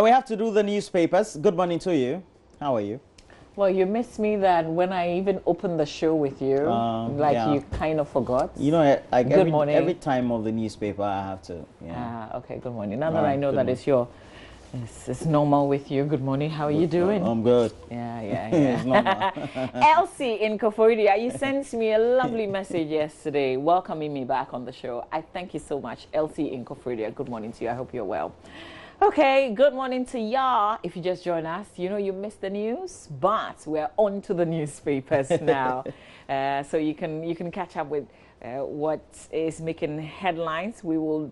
We have to do the newspapers. Good morning to you. How are you? Well, you missed me that when I even opened the show with you, yeah. you kind of forgot. You know, like good morning. Every time of the newspaper, I have to. Yeah. Okay, good morning. Now that I know that it's normal with you. Good morning. How are you doing? I'm good. Yeah. It's normal. Elsie in Koforidua, you sent me a lovely message yesterday welcoming me back on the show. I thank you so much. Elsie in Koforidua, good morning to you. I hope you're well. Okay, good morning to y'all. If you just joined us, you know you missed the news, but we're on to the newspapers now. So you can catch up with what is making headlines. We will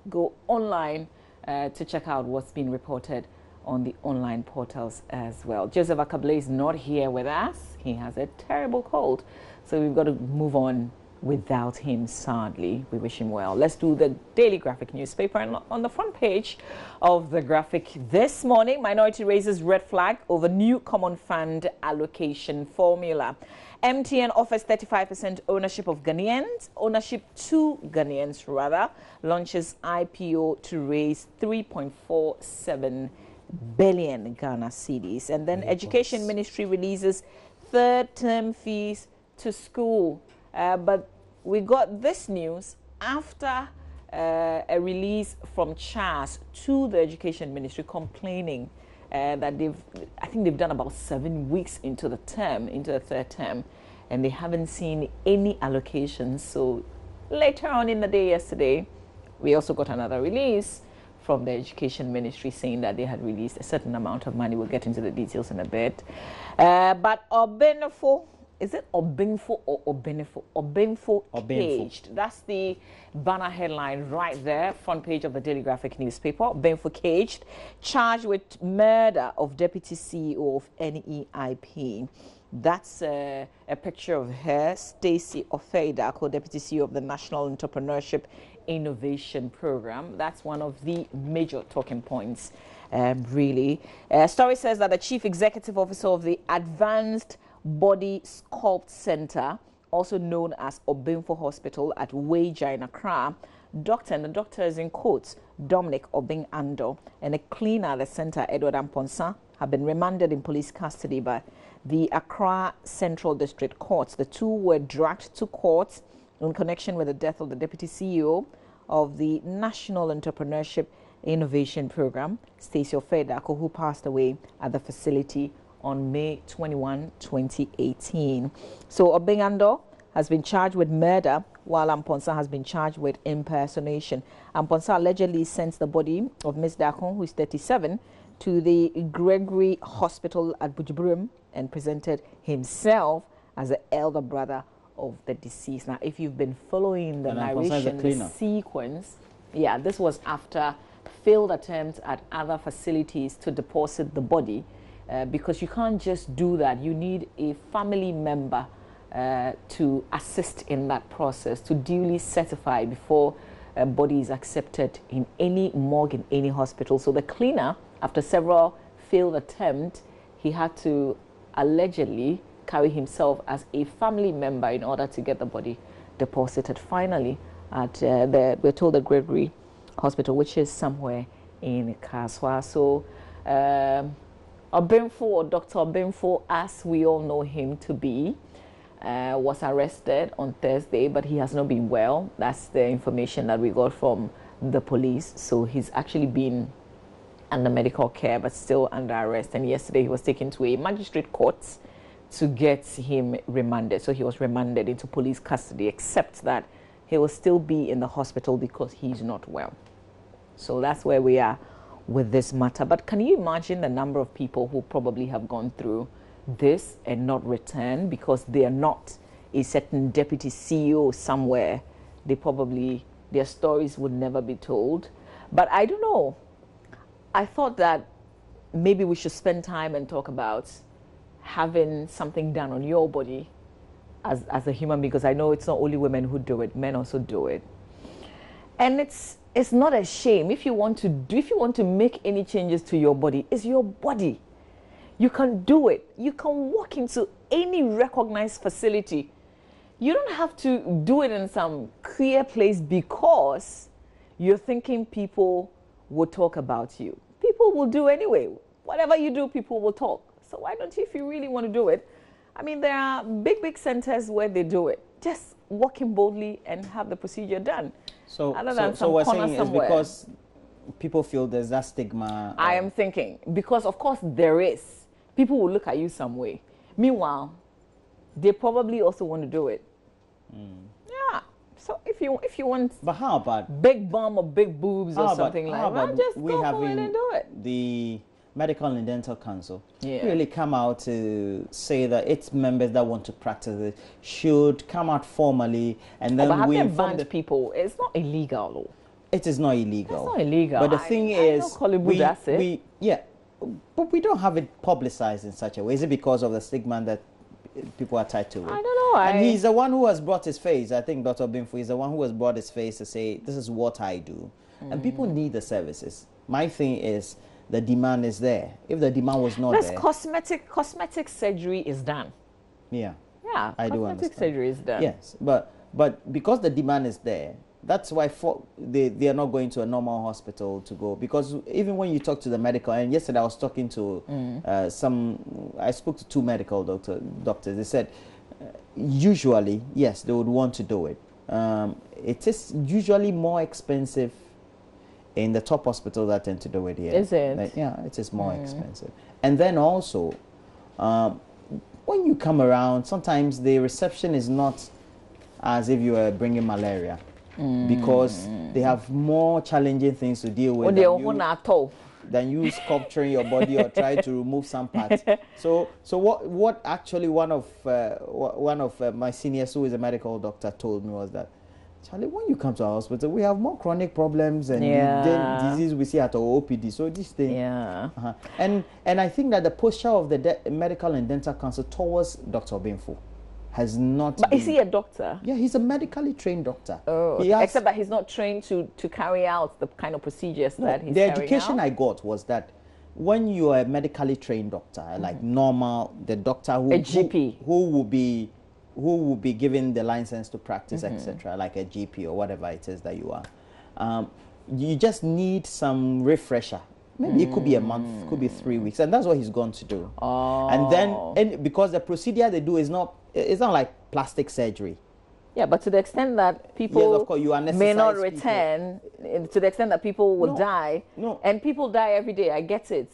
go online to check out what's been reported on the online portals as well. Joseph Akable is not here with us. He has a terrible cold, so we've got to move on without him, sadly. We wish him well. Let's do the Daily Graphic newspaper. And on the front page of the Graphic this morning, Minority raises red flag over new common fund allocation formula. MTN offers 35% ownership of Ghanaians, ownership to Ghanaians rather, launches IPO to raise 3.47 billion Ghana cedis. And then Education Ministry releases third term fees to school. But we got this news after a release from CHAS to the Education Ministry complaining that I think they've done about 7 weeks into the third term, and they haven't seen any allocations. So later on in the day yesterday, we also got another release from the Education Ministry saying that they had released a certain amount of money. We'll get into the details in a bit. But Obenefo, is it Obinfo or Obenefo? Obenfo caged. That's the banner headline right there, front page of the Daily Graphic newspaper. Obenfo caged, charged with murder of Deputy CEO of NEIP. That's a picture of her, Stacey Ofeidako, Deputy CEO of the National Entrepreneurship Innovation Program. That's one of the major talking points, really. Story says that the Chief Executive Officer of the Advanced Body Sculpt Center, also known as Obinfo Hospital at Weija in Accra, and the doctor is in quotes, Dominic Obing Ando, and a cleaner at the center, Edward Amponsa, have been remanded in police custody by the Accra Central District Courts. The two were dragged to court in connection with the death of the Deputy CEO of the National Entrepreneurship Innovation Program, Stacey Ofeidako, who passed away at the facility on May 21, 2018. So Obingando has been charged with murder, while Amponsa has been charged with impersonation. Amponsa allegedly sent the body of Ms. Dakon, who is 37, to the Gregory Hospital at Bujuburum and presented himself as the elder brother of the deceased. Now, if you've been following the narration, the sequence, this was after failed attempts at other facilities to deposit the body. Because you can't just do that. You need a family member to assist in that process, to duly certify before a body is accepted in any morgue, in any hospital. So the cleaner, after several failed attempts, he had to allegedly carry himself as a family member in order to get the body deposited. Finally, at we're told the Gregory Hospital, which is somewhere in Kaswa. So Obinfo, or Dr. Obinfo, as we all know him to be, was arrested on Thursday, but he has not been well. That's the information that we got from the police. So he's actually been under medical care, but still under arrest. And yesterday he was taken to a magistrate court to get him remanded. So he was remanded into police custody, except that he will still be in the hospital because he's not well. So that's where we are with this matter. But can you imagine the number of people who probably have gone through this and not returned because they are not a certain deputy CEO somewhere? Their stories would never be told. But I don't know. I thought that maybe we should spend time and talk about having something done on your body as a human, because I know it's not only women who do it, men also do it. And it's not a shame. If you want to make any changes to your body, it's your body. You can do it. You can walk into any recognized facility. You don't have to do it in some clear place because you're thinking people will talk about you. people will do anyway. Whatever you do, people will talk. So why don't you, if you really want to do it? I mean, there are big centers where they do it. Just walk in boldly and have the procedure done. So we're saying is somewhere. because people feel there's that stigma. I am thinking, because of course there is. People will look at you some way. Meanwhile, they probably also want to do it. Yeah. So if you want, but how about big bum or big boobs or something like that, just go forward and do it. The Medical and Dental Council Yeah. really come out to say that its members that want to practice it should come out formally, and then but have we they inform banned people? It's not illegal, though. It is not illegal. It's not illegal. But the thing is, yeah, but we don't have it publicized in such a way. Is it because of the stigma that people are tied to it? I don't know. And he's the one who has brought his face. I think Dr. Binfu is the one who has brought his face to say, this is what I do. And people need the services. My thing is, the demand is there. If the demand was not there... Cosmetic surgery is done. Yeah. Yeah, I do cosmetic understand. surgery is done. Yes, but because the demand is there, that's why they are not going to a normal hospital to go. Because even when you talk to the medical, and yesterday I was talking to I spoke to two medical doctors. They said usually, yes, they would want to do it. It is usually more expensive in the top hospitals that tend to do it here. Is it? Yeah, it is more expensive. And then also, when you come around, sometimes the reception is not as if you were bringing malaria. Because they have more challenging things to deal with than you sculpturing your body or try to remove some parts. So what actually one of my seniors who is a medical doctor told me was that, Charlie, when you come to our hospital, we have more chronic problems and disease we see at our OPD. So this thing, and I think that the posture of the Medical and Dental Council towards Dr. Binfu has not. But is he a doctor? Yeah, he's a medically trained doctor. Oh, except that he's not trained to carry out the kind of procedures that he's carrying out. The education I got was that when you are a medically trained doctor, like normal, the doctor who a GP who will be given the license to practice, etc., like a GP or whatever it is that you are, you just need some refresher. Maybe it could be a month, could be 3 weeks, and that's what he's going to do. Oh. And then, because the procedure they do is it's not like plastic surgery. Yeah, but to the extent that people yes, of course, you may not return, to the extent that people will die, and people die every day, I get it,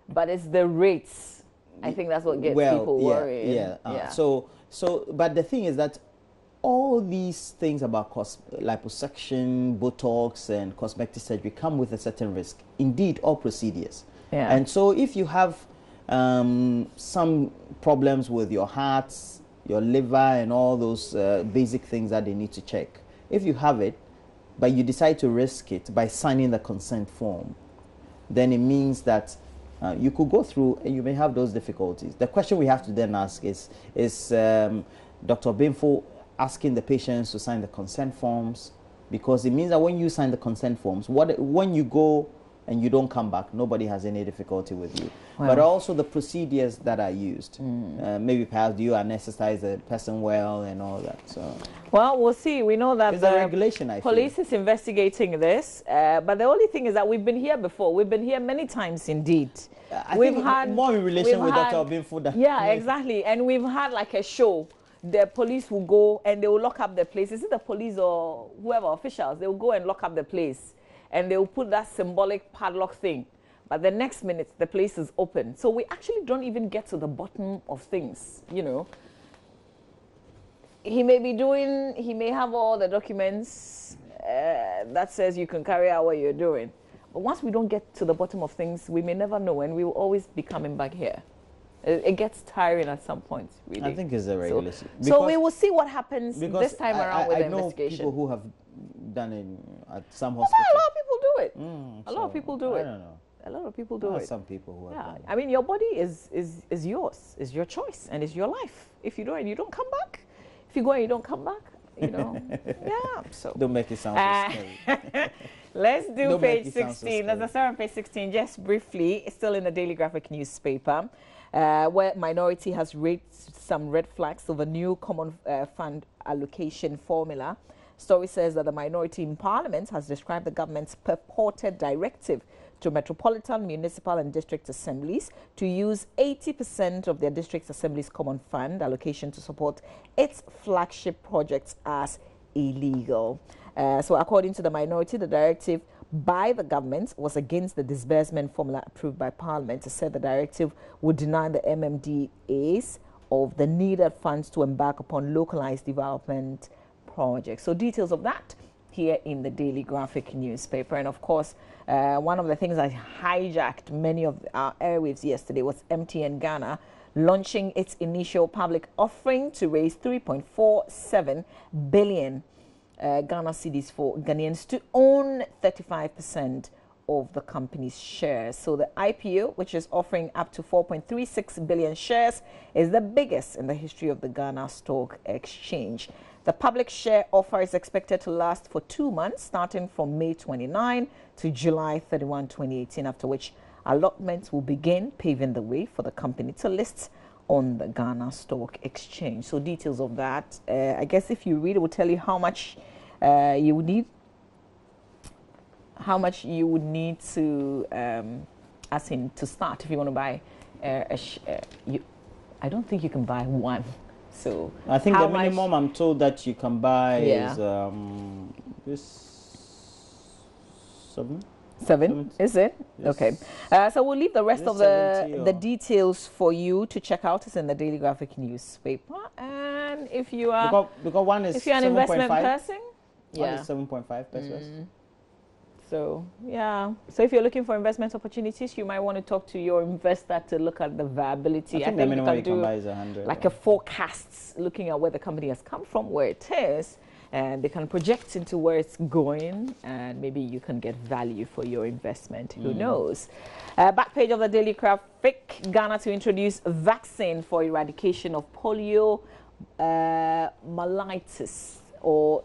but it's the rates. I think that's what gets people worried. Yeah. So, but the thing is that all these things about liposuction, Botox, and cosmetic surgery come with a certain risk. Indeed, all procedures. Yeah. And so if you have some problems with your heart, your liver, and all those basic things that they need to check, if you have it, but you decide to risk it by signing the consent form, then it means that you could go through and you may have those difficulties. The question we have to then ask is Dr. Binfu asking the patients to sign the consent forms, because it means that when you sign the consent forms, when you go and you don't come back, nobody has any difficulty with you. Wow. But also the procedures that are used. Maybe perhaps do you anesthetize the person well and all that. So, well, we'll see. We know that the regulation, police is investigating this, but the only thing is that we've been here before. We've been here many times indeed. We've had more in relation with Dr. Binfu than exactly. And we've had like a show. The police will go and they will lock up the place. Is it the police or whoever officials? They will go and lock up the place, and they will put that symbolic padlock thing. But the next minute, the place is open. So we actually don't even get to the bottom of things, you know. He may have all the documents that says you can carry out what you're doing. But once we don't get to the bottom of things, we may never know, and we will always be coming back here. It gets tiring at some point, really. I think it's a regulation. So we will see what happens this time around with the investigation. I know people who have done it at some hospitals. A lot of people do it. A lot of people do it. I don't know. A lot of people do it. Some people who have done it. I mean, your body is yours. It's your choice, and it's your life. If you do it, you don't come back. If you go and you don't come back, you know. Yeah. So don't make it sound so scary. Let's do page 16. There's a story on page 16, just briefly. It's still in the Daily Graphic newspaper. Where minority has raised some red flags over new common fund allocation formula. Story says that the minority in Parliament has described the government's purported directive to metropolitan, municipal and district assemblies to use 80% of their district assemblies common fund allocation to support its flagship projects as illegal. So according to the minority, the directive by the government was against the disbursement formula approved by Parliament. It said the directive would deny the MMDAs of the needed funds to embark upon localized development projects. So details of that here in the Daily Graphic newspaper. And of course, one of the things that hijacked many of our airwaves yesterday was MTN Ghana launching its initial public offering to raise 3.47 billion Ghana cedis for Ghanaians to own 35% of the company's shares. So the IPO, which is offering up to 4.36 billion shares, is the biggest in the history of the Ghana Stock Exchange. The public share offer is expected to last for 2 months, starting from May 29 to July 31, 2018, after which allotments will begin, paving the way for the company to list on the Ghana Stock Exchange. So details of that, I guess if you read, it will tell you how much you would need, to, as in to start if you want to buy I don't think you can buy one. So I think the minimum I'm told that you can buy is this 7. Is it? Yes. Okay. So we'll leave the rest of the details for you to check out. It's in the Daily Graphic newspaper. And if you are because one is, if you're an investment person, one is 7.5 pesos. So yeah. So if you're looking for investment opportunities, you might want to talk to your investor to look at the viability. I think the minimum you can buy is 100. Like a forecasts, looking at where the company has come from, where it is, and they can project into where it's going, and maybe you can get value for your investment. Who knows? Back page of the Daily Graphic: Ghana to introduce vaccine for eradication of poliomyelitis, or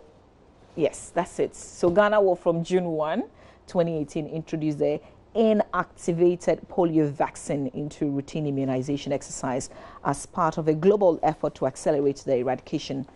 yes, that's it. So Ghana will, from June 1, 2018, introduce the inactivated polio vaccine into routine immunization exercise as part of a global effort to accelerate the eradication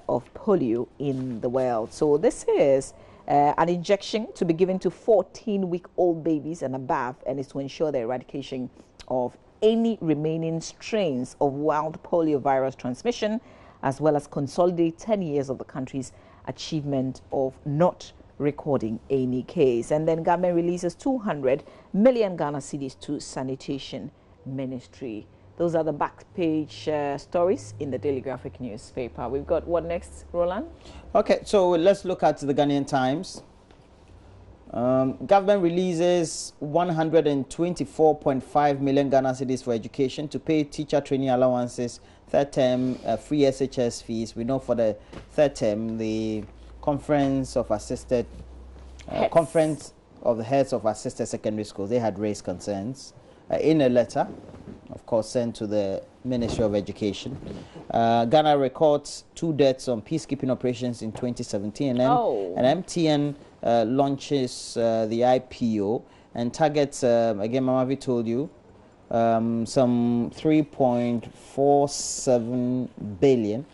of polio in the world. So this is an injection to be given to 14-week-old babies and above, and it's to ensure the eradication of any remaining strains of wild polio virus transmission, as well as consolidate 10 years of the country's achievement of not recording any case. And then government releases 200 million Ghana cedis to sanitation ministry. Those are the back page stories in the Daily Graphic newspaper. We've got what next, Roland? Okay, so let's look at the Ghanaian Times. Government releases 124.5 million Ghana cedis for education to pay teacher training allowances, third term free SHS fees. We know for the third term, the Conference of the Heads of Assisted Secondary Schools, they had raised concerns in a letter, of course, sent to the Ministry of Education. Ghana records 2 deaths on peacekeeping operations in 2017, and MTN launches the IPO and targets, again, Mamavi told you, some 3.47 billion,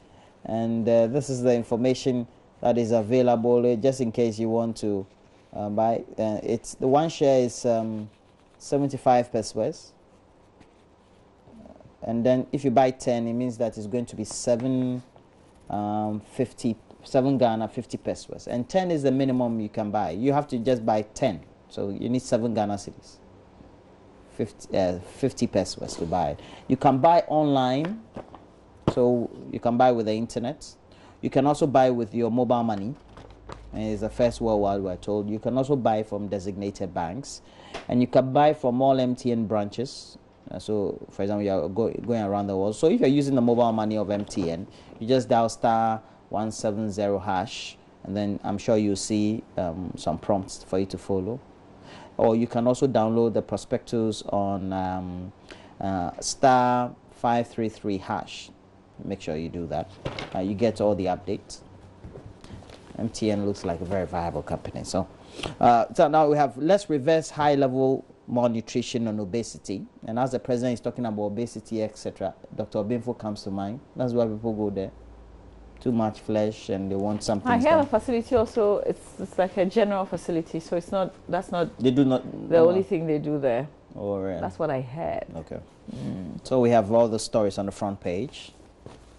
and this is the information that is available just in case you want to buy. It's the one share is 75 pesos, and then if you buy 10, it means that it's going to be 7 Ghana 50 pesos, and 10 is the minimum you can buy. You have to just buy 10, so you need 7 Ghana cedis, 50 pesos to buy it. You can buy online, so you can buy with the internet. You can also buy with your mobile money. And it's the first worldwide, we're told. You can also buy from designated banks, and you can buy from all MTN branches. So, for example, you are going around the world. So, if you're using the mobile money of MTN, you just dial *170#, and then I'm sure you'll see some prompts for you to follow. Or you can also download the prospectus on *533#. Make sure you do that. You get all the updates. MTN looks like a very viable company. So now we have, let's reverse high-level malnutrition and obesity. And as the president is talking about obesity, etc., Dr. Obinfo comes to mind. That's why people go there. too much flesh and they want something. I have a facility also. It's like a general facility, so it's not. That's not. They do not. The only thing they do there. Or that's what I heard. Okay. So we have all the stories on the front page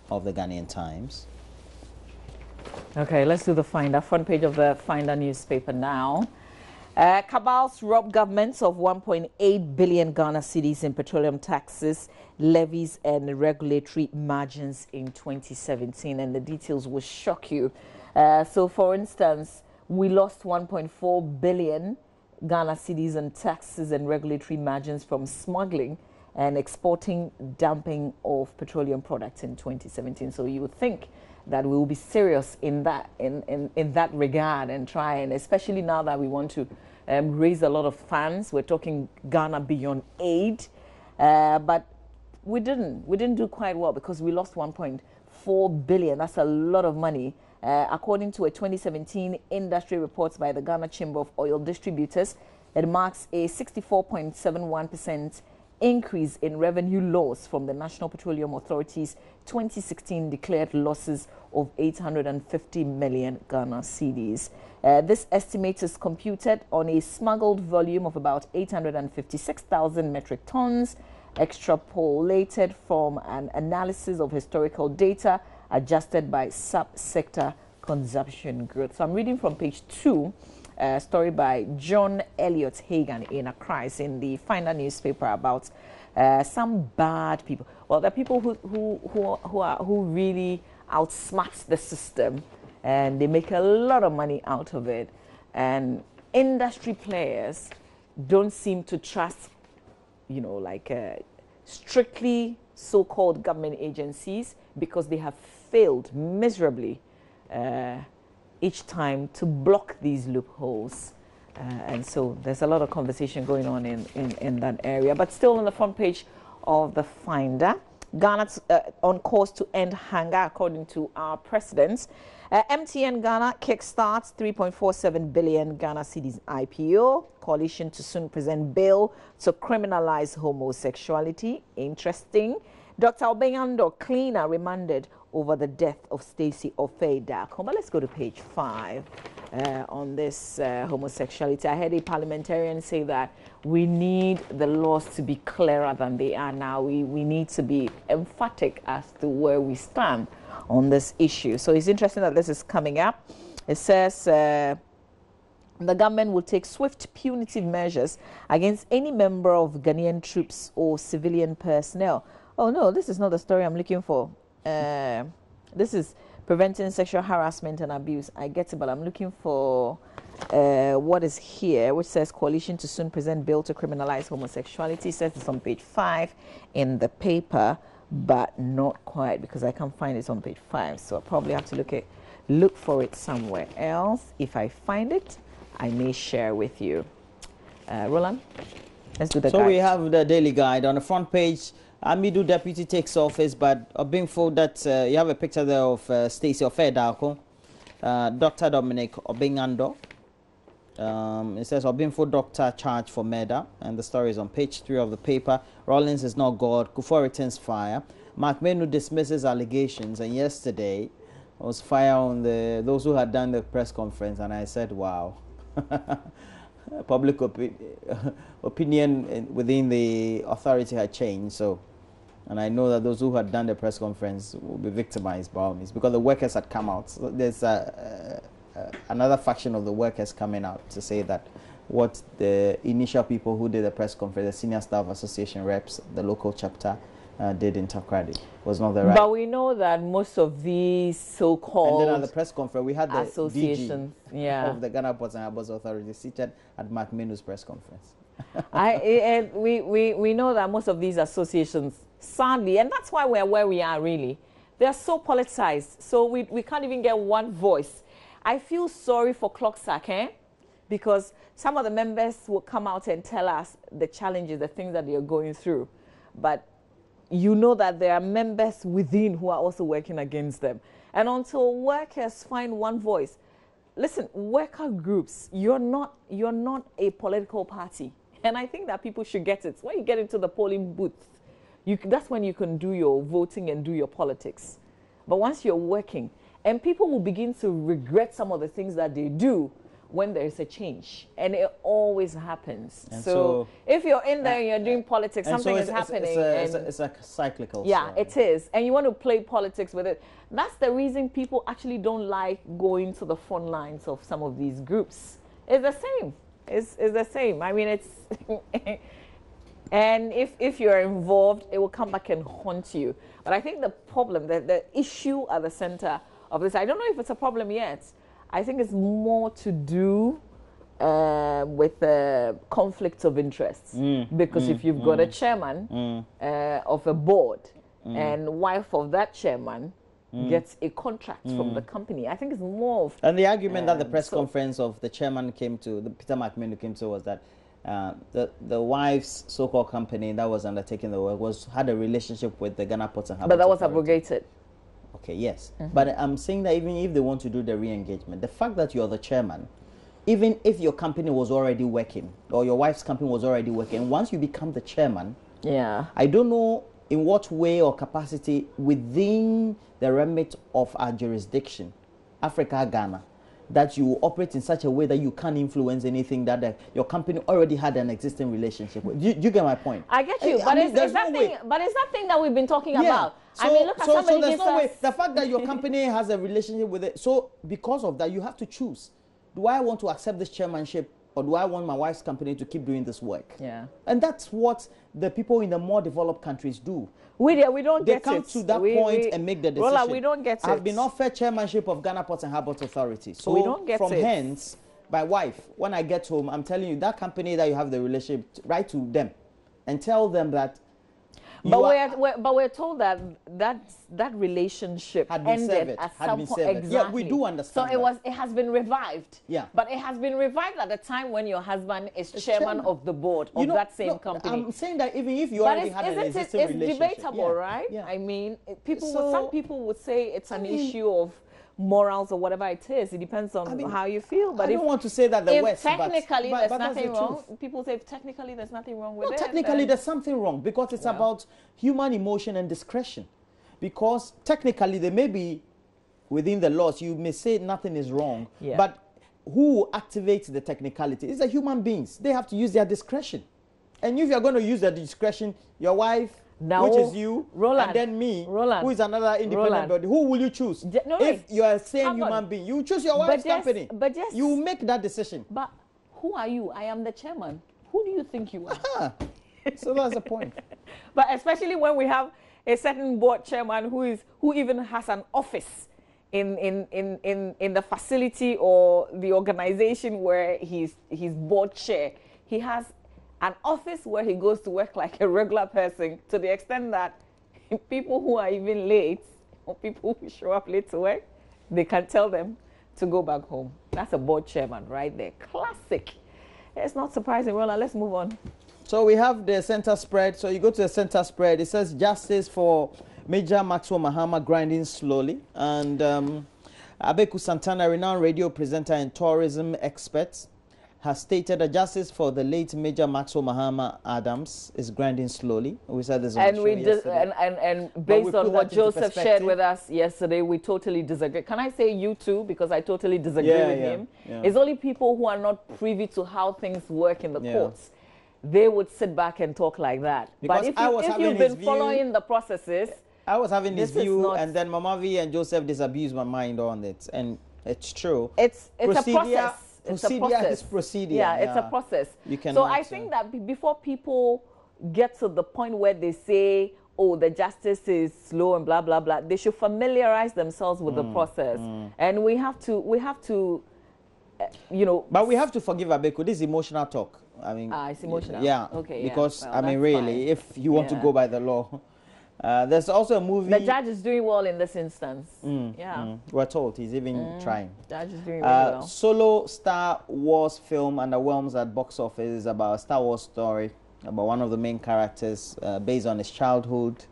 of the Ghanaian Times. Okay, let's do the Finder. Front page of the Finder newspaper now. Cabals rob governments of 1.8 billion Ghana cedis in petroleum taxes, levies and regulatory margins in 2017. And the details will shock you. So, for instance, we lost 1.4 billion Ghana cedis in taxes and regulatory margins from smuggling and exporting dumping of petroleum products in 2017. So you would think that we will be serious in that regard and try, and especially now that we want to raise a lot of funds. We're talking Ghana Beyond Aid, but we didn't do quite well because we lost 1.4 billion. That's a lot of money. According to a 2017 industry report by the Ghana Chamber of Oil Distributors, it marks a 64.71% increase in revenue loss from the National Petroleum Authority's 2016 declared losses of 850 million Ghana cedis. This estimate is computed on a smuggled volume of about 856,000 metric tons, extrapolated from an analysis of historical data adjusted by sub-sector consumption growth. So I'm reading from page 2. Story by John Elliott Hagan in Accra in the Finder newspaper about some bad people. Well, there are people who really outsmart the system, and they make a lot of money out of it. And industry players don't seem to trust, strictly so-called government agencies because they have failed miserably each time to block these loopholes. And so there's a lot of conversation going on in that area. But still on the front page of the Finder, Ghana's on course to end hunger, according to our president. MTN Ghana kickstarts 3.47 billion Ghana cedis IPO. Coalition to soon present bill to criminalize homosexuality. Interesting. Dr. Obenyando cleaner remanded over the death of Stacey Ofei-Darko. But let's go to page 5 on this homosexuality. I heard a parliamentarian say that we need the laws to be clearer than they are now. We need to be emphatic as to where we stand on this issue. So it's interesting that this is coming up. It says the government will take swift punitive measures against any member of Ghanaian troops or civilian personnel. Oh no, this is not the story I'm looking for. This is preventing sexual harassment and abuse. I get it, but I'm looking for what is here, which says coalition to soon present bill to criminalize homosexuality. It says it's on page 5 in the paper, but not quite because I can't find it on page 5. So I probably have to look for it somewhere else. If I find it, I may share with you. Roland, let's do the guide. So we have the daily guide on the front page. Amidu deputy takes office, but Obinfo, that you have a picture there of Stacey Ofei-Darko, Dr. Dominic Obenyando. It says Obinfo doctor charged for murder, and the story is on page 3 of the paper. Rawlings is not God. Kufuor returns fire. Mark Menu dismisses allegations, and yesterday was fire on those who had done the press conference, and I said, wow. Public opinion within the authority had changed, so. And I know that those who had done the press conference will be victimized by all means because the workers had come out. So there's another faction of the workers coming out to say that what the initial people who did the press conference, the Senior Staff Association reps, the local chapter, did in Takrady was not the right. But we know that most of these so-called and then at the press conference, we had the associations DG of the Ghana Ports and Harbours Authority seated at Mark Menu's press conference. We know that most of these associations, sadly, and that's why we're where we are really, they're so politicized, so we can't even get one voice. I feel sorry for Clocksack, because some of the members will come out and tell us the challenges, the things that they're going through. But you know that there are members within who are also working against them. And until workers find one voice, listen, worker groups, you're not a political party. And I think that people should get it. When you get into the polling booth, that's when you can do your voting and do your politics. But once you're working, And people will begin to regret some of the things that they do when there is a change, and it always happens. So if you're in there and you're doing politics, something is happening. It's a cyclical. Yeah, story. it is. And you want to play politics with it. That's the reason people actually don't like going to the front lines of some of these groups. It's the same. It's the same. I mean, it's... and if you're involved, it will come back and haunt you. But I think the problem, the issue at the center of this, I don't know if it's a problem yet. I think it's more to do with the conflicts of interests. Because if you've got a chairman of a board and wife of that chairman gets a contract from the company, I think it's more of... And the argument that the press conference of the chairman came to, Peter McMillan came to, was that the wife's so-called company that was undertaking the work had a relationship with the Ghana Ports and Harbours But that was Authority. abrogated. Okay, yes. But I'm saying that even if they want to do the re-engagement, the fact that you're the chairman, even if your company was already working, or your wife's company was already working, once you become the chairman, I don't know in what way or capacity within the remit of our jurisdiction, Africa, Ghana, that you operate in such a way that you can't influence anything that your company already had an existing relationship with. Do you get my point? I get you, but it's that thing that we've been talking about. So, I mean, look at somebody so there's no way. The fact that your company has a relationship with it, so because of that, you have to choose. Do I want to accept this chairmanship, or do I want my wife's company to keep doing this work? Yeah. And that's what the people in the more developed countries do. We don't get it. They come to that point and make the decision. Rolla, we don't get it. I've been offered chairmanship of Ghana Ports and Harbours Authority. So we don't get from it. hence, my wife, when I get home, I'm telling you, that company that you have the relationship, write to them and tell them that. But we're told that that relationship had been ended severed. at some point. Exactly. Yeah, we do understand. So it has been revived. Yeah. But it has been revived at the time when your husband is chairman of the board of that same company. I'm saying that even if you already had an existing relationship, it's debatable, right? Yeah. I mean, some people would say it's an issue of morals or whatever it is. It depends on how you feel. But I don't want to say that the West, technically but there's nothing wrong. People say technically there's nothing wrong with it. Technically there's something wrong because it's about human emotion and discretion. Because technically there may be within the laws, you may say nothing is wrong, but who activates the technicality is the human beings. They have to use their discretion. And if you're going to use their discretion, your wife, which is you, Roland, and then me, Roland, who is another independent body, who will you choose? If you are a sane human being, you choose your wife's company. You make that decision. But who are you? I am the chairman. Who do you think you are? So that's the point. But especially when we have a certain board chairman who even has an office in the facility or the organization where he's board chair. He has an office where he goes to work like a regular person, to the extent that people who are even late or people who show up late to work, they can tell them to go back home. That's a board chairman right there. Classic. It's not surprising. Roland, let's move on. So we have the center spread. So you go to the center spread. It says justice for Major Maxwell Mahama grinding slowly. And Abeku Santana, renowned radio presenter and tourism expert, has stated that justice for the late Major Maxwell Mahama Adams is grinding slowly. We said this on the show yesterday. And based on what Joseph shared with us yesterday, we totally disagree. Can I say you too? Because I totally disagree with him. Yeah. It's only people who are not privy to how things work in the courts. They would sit back and talk like that. Because but if you've been following the processes... I was having this view, and then Mama V and Joseph disabused my mind on it. And it's true. It's a process. Procedure is procedure. Yeah, it's a process. So I think that before people get to the point where they say, oh, the justice is slow and blah, blah, blah, they should familiarize themselves with the process. And we have to, you know. But we have to forgive Abeku. This is emotional talk. I mean. It's emotional. Yeah. Okay. Because, well, I mean, really, if you want to go by the law. There's also a movie. The judge is doing well in this instance. We're told he's even trying. Judge is doing really well. Solo Star Wars film underwhelms at box office about a Star Wars story about one of the main characters based on his childhood.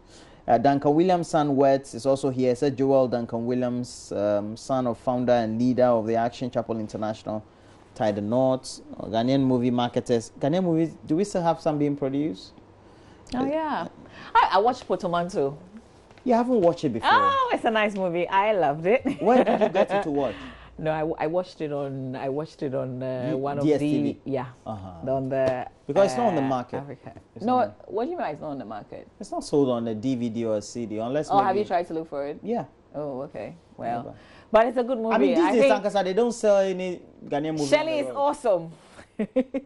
Duncan Williams' son Words is also here. It's Joel Duncan Williams, son of founder and leader of the Action Chapel International, Tie the Knots, Ghanaian movie marketers. Ghanaian movies, do we still have some being produced? Oh, yeah. I watched Potomanto. You haven't watched it before. Oh, it's a nice movie. I loved it. Where did you get it to watch? No, I watched it on one of DSTV? the Uh-huh. on the Because it's not on the market. Africa. It's No, not- what do you mean it's not on the market? It's not sold on a DVD or a CD unless. Oh, maybe, have you tried to look for it? Yeah. Oh, okay. Well, Never. but it's a good movie. I mean, these days, think Tankasa, they don't sell any Ghanaian movies. Shelley on is the road. awesome.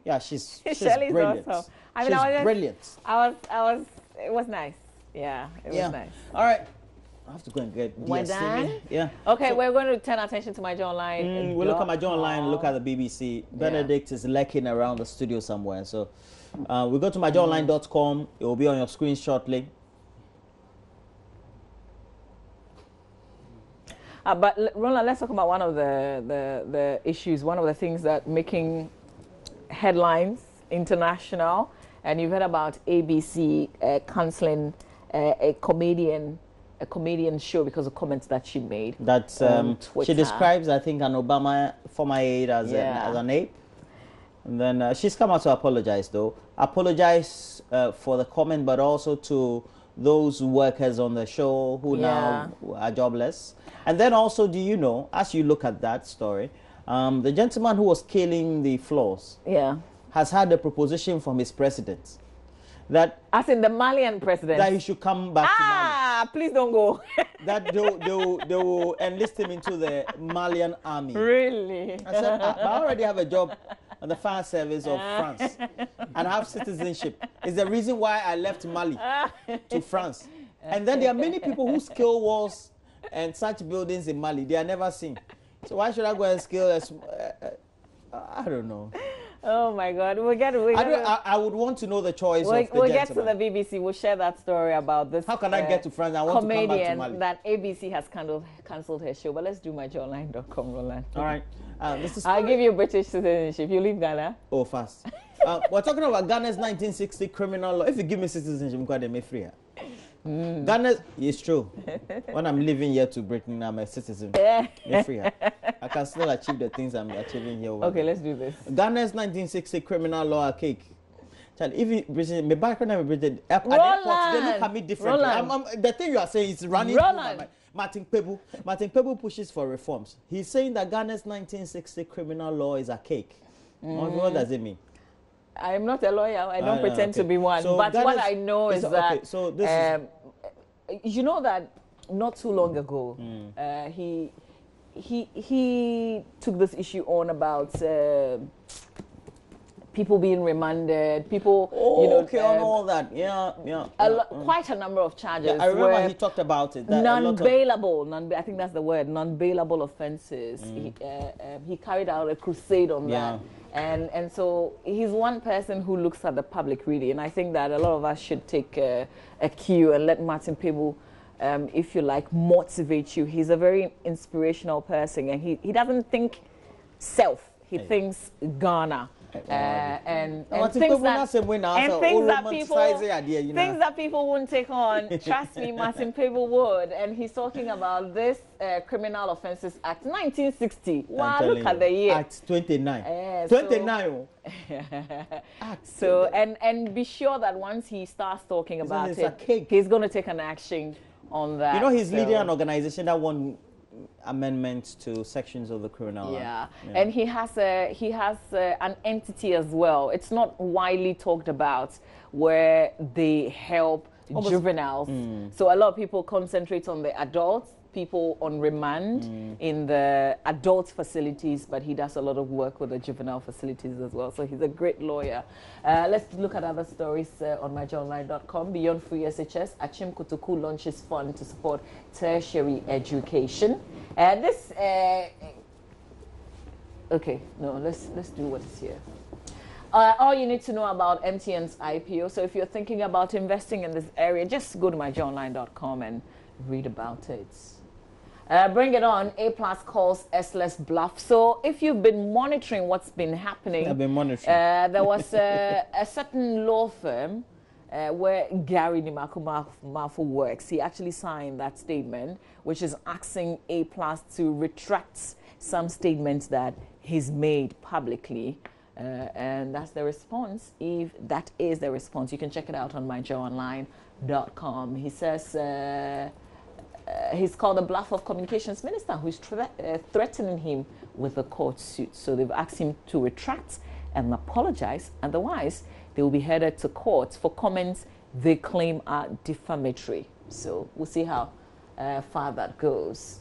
Yeah, she's Shelley's brilliant. awesome. I mean, she's I was just- brilliant. It was nice. Yeah, it Yeah. was nice. All right. I have to go and get We're DSTV. done? Yeah. Okay, So- we're going to turn attention to my Joy Online. We'll look at my Joy Online, look at the BBC. Benedict is lurking around the studio somewhere. So we go to myjoyonline.com. It will be on your screen shortly. But Roland, let's talk about one of the issues, one of the things that making headlines international. And you've heard about ABC cancelling a comedian show because of comments that she made. That's on she Twitter. describes, I think, an Obama former aide as an ape. And then she's come out to apologize, though. Apologize for the comment, but also to those workers on the show who now are jobless. And then also, do you know, as you look at that story, the gentleman who was scaling the floors has had a proposition from his president that as in the Malian president, that he should come back to Mali. Please don't go. That they will enlist him into the Malian army. Really? I said, but I already have a job on the fire service of France and I have citizenship. It's the reason why I left Mali to France. And then there are many people who scale walls and such buildings in Mali. They are never seen. So why should I go and scale I don't know. Oh my God, I would want to know the choice of the We'll gentleman. get to the BBC. We'll share that story about this. How can I get to France? I want to come back to comedian Mali. that ABC has kind of cancelled her show. But let's do myjoyonline.com, Roland. All right. This is I'll give you British citizenship. You leave Ghana. Oh, fast. We're talking about Ghana's 1960 criminal law. If you give me citizenship, I'm going to make free. Ghana, it's true. When I'm living here to Britain, I'm a citizen. Make free. I can still achieve the things I'm achieving here. Okay, let's do this. Ghana's 1960 criminal law cake. Child, if you Britain, my background, I'm Britain. At the Roland! airport, they look at me differently. The thing you are saying is running through my mind. Martin Pebu pushes for reforms. He's saying that Ghana's 1960 criminal law is a cake. What does it mean? I'm not a lawyer. I don't pretend to be one. So but Ghana's, what I know is that okay, so this you know that not too long ago, he took this issue on about people being remanded, people, on all that, quite a number of charges. Yeah, I remember he talked about it. Non-bailable, I think that's the word, non-bailable offences. He carried out a crusade on that. And so he's one person who looks at the public really, and I think that a lot of us should take a cue and let Martin Pebu, if you like, motivate you. He's a very inspirational person, and he doesn't think self, he thinks Ghana. And things that people won't take on. Trust me, Martin Pebu would. And he's talking about this Criminal Offences Act 1960. Wow, look at the year. Act 29. 29. So and be sure that once he starts talking about it, he's going to take an action on that. You know, he's leading an organization that won amendments to sections of the criminal law. And he has an entity as well. It's not widely talked about, where they help juveniles. So a lot of people concentrate on the adults, people on remand in the adult facilities, but he does a lot of work with the juvenile facilities as well. So he's a great lawyer. Let's look at other stories on myjoyonline.com. Beyond free SHS, Achim Kutuku launches fund to support tertiary education. Let's do what's here. All you need to know about MTN's IPO. So if you're thinking about investing in this area, just go to myjoyonline.com and read about it. Bring it on. A+ calls S-less bluff. So if you've been monitoring what's been happening, I've been monitoring. There was a certain law firm where Gary Nimaku works. He actually signed that statement, which is asking A+ to retract some statements that he's made publicly. And that's the response. If that is the response, you can check it out on myjoyonline.com. He says he's called the bluff of communications minister, who is threatening him with a court suit. So they've asked him to retract and apologize. Otherwise, they will be headed to court for comments they claim are defamatory. So we'll see how far that goes.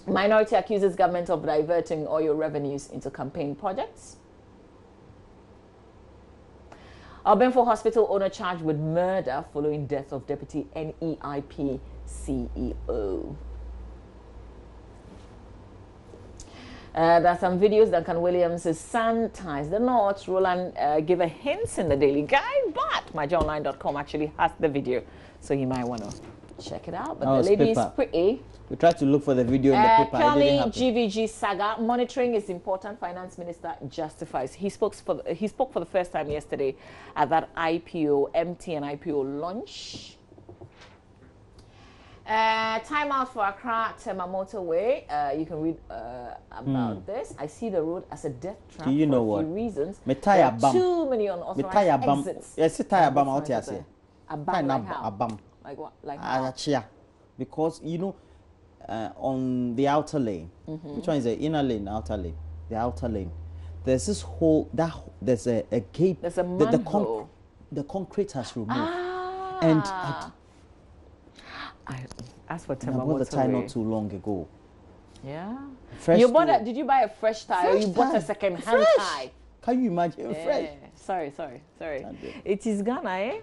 Minority accuses government of diverting oil revenues into campaign projects. Obenfo Hospital owner charged with murder following death of deputy NEIP CEO. There are some videos Duncan Williams' son ties the knots. Roland gave a hint in the Daily Guide, but myjoyonline.com actually has the video, so you might want to check it out. But the lady is pretty. We tried to look for the video in the paper. Kelly GVG saga. Monitoring is important. Finance Minister justifies. He spoke for the first time yesterday at that IPO, MTN IPO launch. Time out for Accra Tema motorway. You can read about this. I see the road as a death trap. Do you know for what? A few reasons. There are too many unauthorized exits. Yes, tire bam out here. Say. Like what? Like because you know, on the outer lane, which one is the inner lane, outer lane? The outer lane. There's this hole. There's a gate. There's a manhole. The concrete has removed. And I asked for Tema motorway. I bought the tire not too long ago. Yeah. Fresh you bought did you buy a fresh tire or you bought a second-hand tire? Can you imagine? Fresh. Sorry. It is Ghana, eh?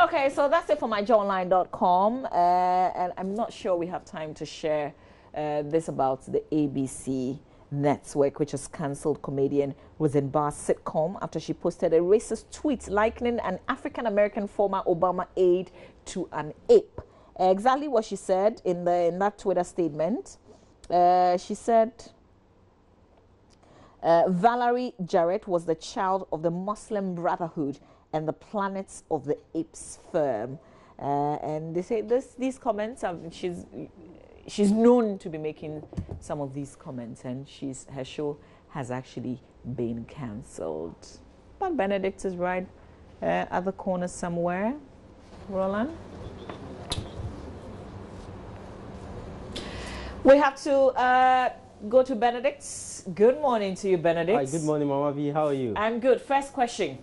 Okay, so that's it for myjoyonline.com. And I'm not sure we have time to share this about the ABC network, which has cancelled comedian Rosenbar's sitcom after she posted a racist tweet likening an African-American former Obama aide to an ape. Exactly what she said in that Twitter statement. She said, Valerie Jarrett was the child of the Muslim Brotherhood and the planets of the apes firm. And they say these comments, she's known to be making some of these comments, and her show has actually been cancelled. But Benedict is right at the corner somewhere. Roland? We have to go to Benedict's. Good morning to you, Benedict. Hi, good morning, Mama V. How are you? I'm good. First question.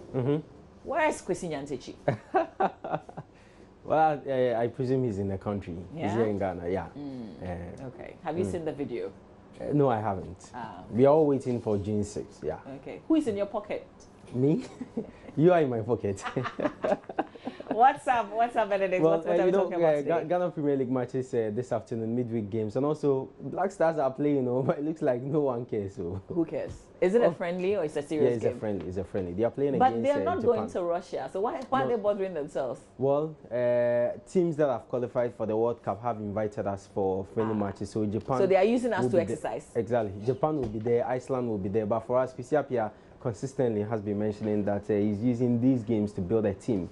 Where is Kwesi Nyantakyi? Well, I presume he's in the country. Yeah? He's here in Ghana, yeah. Okay. Have you seen the video? No, I haven't. We are all waiting for June 6th, yeah. Okay. Who is in your pocket? Me? You are in my pocket. What's up, Benedict? Well, what are we talking about today? Ghana Premier League matches this afternoon, midweek games, and also Black Stars are playing, but it looks like no one cares. So who cares? Is it a friendly or is it a serious game? Yeah, it's a friendly. They are playing but against they are not Japan. going to Russia, so why are they bothering themselves? Well, teams that have qualified for the World Cup have invited us for friendly matches. So Japan. So they are using us to exercise. Exactly. Japan will be there, Iceland will be there, but for us, Kwesi consistently has been mentioning that he's using these games to build a team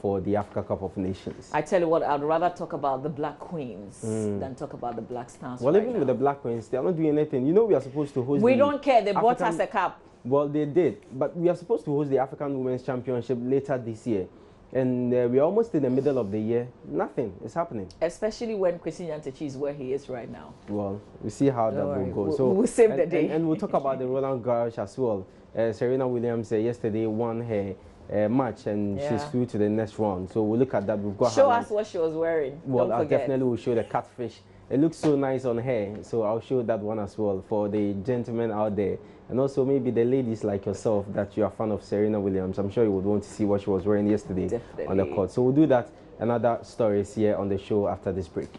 for the Africa Cup of Nations. I tell you what, I'd rather talk about the Black Queens than talk about the Black Stars. Well, even with the Black Queens, they are not doing anything. You know, we are supposed to host. We don't care. They bought us a cup. Well, they did, but we are supposed to host the African Women's Championship later this year. And we're almost in the middle of the year. Nothing is happening. Especially when Kwesi Nyantakyi is where he is right now. Well, we'll see how that will go. So we'll save the day. And we'll talk about the Roland Garros as well. Serena Williams yesterday won her match and she's through to the next round. So we'll look at that. We've got show us what she was wearing. Well, I definitely will show the catfish. It looks so nice on her. So I'll show that one as well for the gentlemen out there. And also maybe the ladies like yourself that you are a fan of Serena Williams. I'm sure you would want to see what she was wearing yesterday on the court. So we'll do that and other stories here on the show after this break.